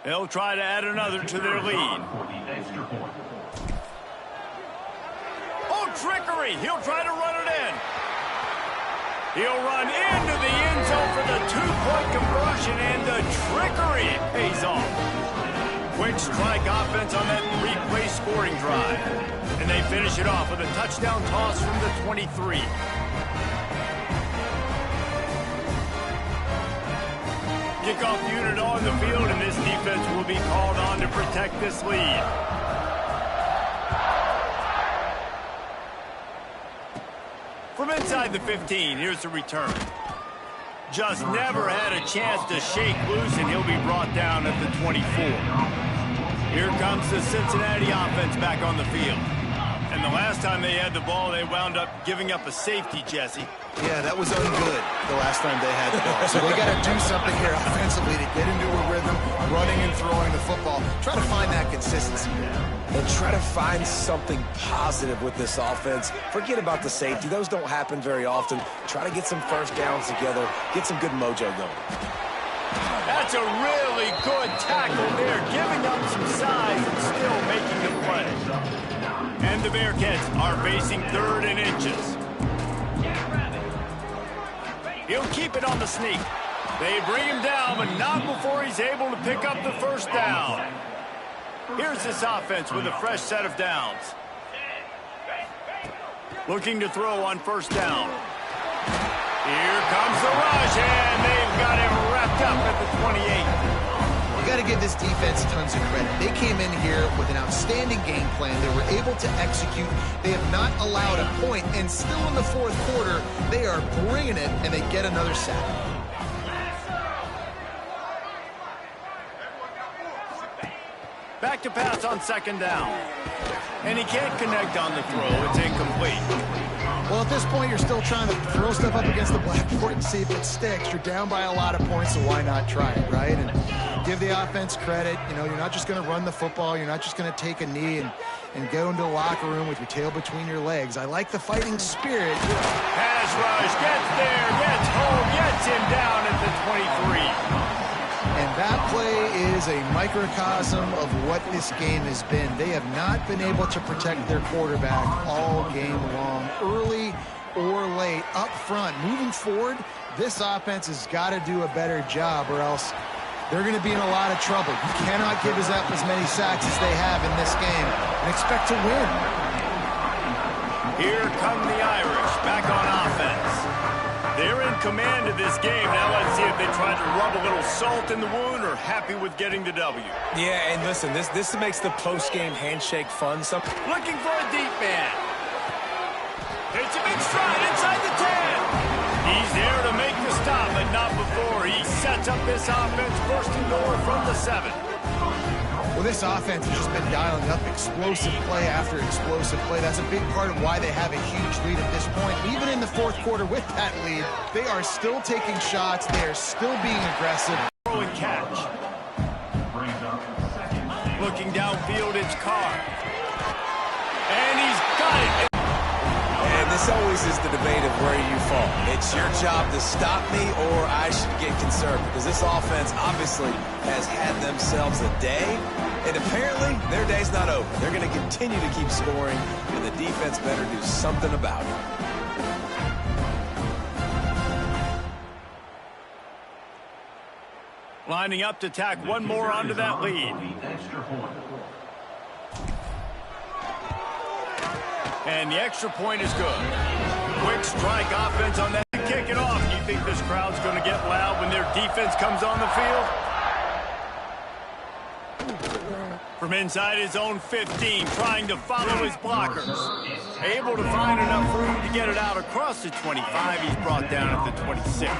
They'll try to add another to their lead. For the extra point. Oh, trickery! He'll try to run it in. He'll run into the end zone for the two-point conversion, and the trickery pays off. Quick strike offense on that three-play scoring drive. And they finish it off with a touchdown toss from the 23. Kickoff unit on the field, and this defense will be called on to protect this lead. From inside the 15, here's the return. Just never had a chance to shake loose, and he'll be brought down at the 24. Here comes the Cincinnati offense back on the field. And the last time they had the ball, they wound up giving up a safety, Jesse. Yeah, that was ungood the last time they had the ball. So they got to do something here offensively to get into a rhythm, running and throwing the football. Try to find that consistency. And try to find something positive with this offense. Forget about the safety. Those don't happen very often. Try to get some first downs together. Get some good mojo going. That's a really good tackle there, giving up some size and still making the play. And the Bearcats are facing 3rd and inches. He'll keep it on the sneak. They bring him down, but not before he's able to pick up the first down. Here's this offense with a fresh set of downs. Looking to throw on first down. Here comes the rush, and they've got him wrapped up at the 28. You got to give this defense tons of credit. They came in here with an outstanding game plan. They were able to execute. They have not allowed a point, and still in the fourth quarter, they are bringing it, and they get another sack. Back to pass on second down. And he can't connect on the throw. It's incomplete. Well, at this point, you're still trying to throw stuff up against the blackboard and see if it sticks. You're down by a lot of points, so why not try it, right? And give the offense credit. You know, you're not just going to run the football. You're not just going to take a knee and go into the locker room with your tail between your legs. I like the fighting spirit. Pass rush, gets there, gets home, gets him down at the 23. And that play is a microcosm of what this game has been. They have not been able to protect their quarterback all game long, early or late, up front. Moving forward, this offense has got to do a better job, or else they're going to be in a lot of trouble. You cannot give us up as many sacks as they have in this game and expect to win. Here come the Irish back on offense. They're in command of this game. Now let's see if they try to rub a little salt in the wound or happy with getting the W. Yeah, and listen, this makes the post-game handshake fun. Looking for a deep man. It's a big stride inside the 10. He's there to make the stop, but not before. He sets up this offense first and goal from the 7. Well, this offense has just been dialing up explosive play after explosive play. That's a big part of why they have a huge lead at this point. Even in the fourth quarter with that lead, they are still taking shots. They are still being aggressive. Throw and catch. Looking downfield, it's Carr. And he's got it. And this always is the debate of where you fall. It's your job to stop me, or I should get concerned, because this offense obviously has had themselves a day, and apparently their day's not over. They're going to continue to keep scoring, and the defense better do something about it. Lining up to tack one more onto that lead. And the extra point is good. Quick strike offense on that. Kick it off. You think this crowd's going to get loud when their defense comes on the field? From inside his own 15, trying to follow his blockers. Able to find enough room to get it out across the 25. He's brought down at the 26.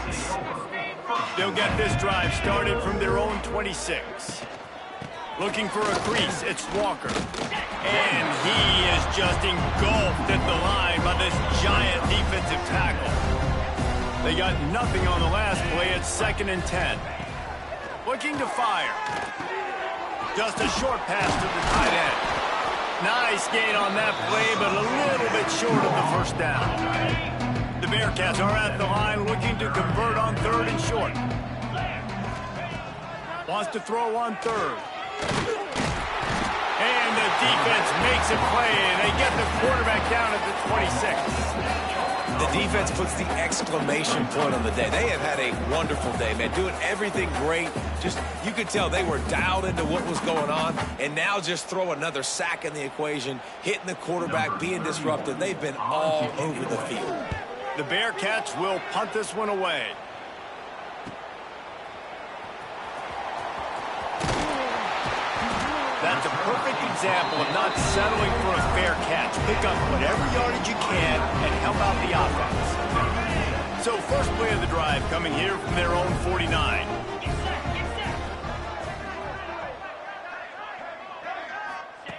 They'll get this drive started from their own 26. Looking for a crease, it's Walker. And he is just engulfed at the line by this giant defensive tackle. They got nothing on the last play. It's 2nd and 10. Looking to fire. Just a short pass to the tight end. Nice gain on that play, but a little bit short of the first down. The Bearcats are at the line looking to convert on 3rd and short. Wants to throw on 3rd. And the defense makes a play, and they get the quarterback down at the 26. The defense puts the exclamation point on the day. They have had a wonderful day, man, doing everything great. Just, you could tell they were dialed into what was going on, and now just throw another sack in the equation, hitting the quarterback, being disrupted. They've been all over the field. The Bearcats will punt this one away. That's a perfect example of not settling for a fair catch. Pick up whatever yardage you can and help out the offense. So first play of the drive coming here from their own 49.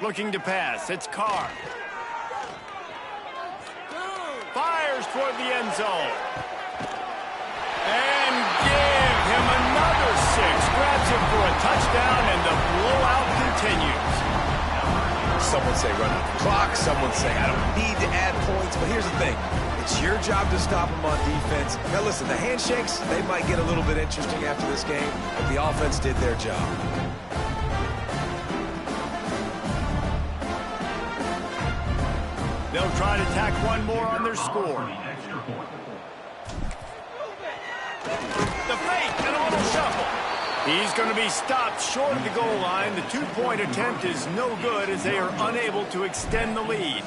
Looking to pass, it's Carr. Fires toward the end zone. And give him another 6. Grabs him for a touchdown, and the blowout continues. Someone say run the clock. Someone say I don't need to add points. But here's the thing. It's your job to stop them on defense. Now listen, the handshakes, they might get a little bit interesting after this game, but the offense did their job. They'll try to tack one more on their score. The fake and a little shuffle. He's going to be stopped short of the goal line. The 2-point attempt is no good as they are unable to extend the lead.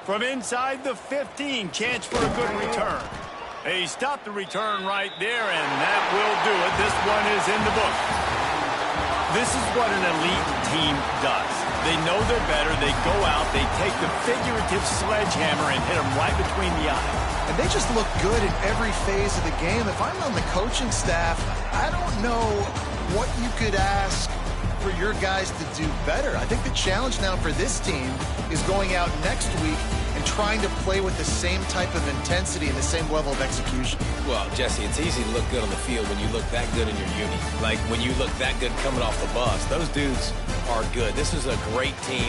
From inside the 15, chance for a good return. They stopped the return right there, and that will do it. This one is in the book. This is what an elite team does. They know they're better. They go out. They take the figurative sledgehammer and hit them right between the eyes. And they just look good in every phase of the game. If I'm on the coaching staff, I don't know what you could ask for your guys to do better. I think the challenge now for this team is going out next week and trying to play with the same type of intensity and the same level of execution. Well, Jesse, it's easy to look good on the field when you look that good in your uni. Like when you look that good coming off the bus. Those dudes are good. This is a great team.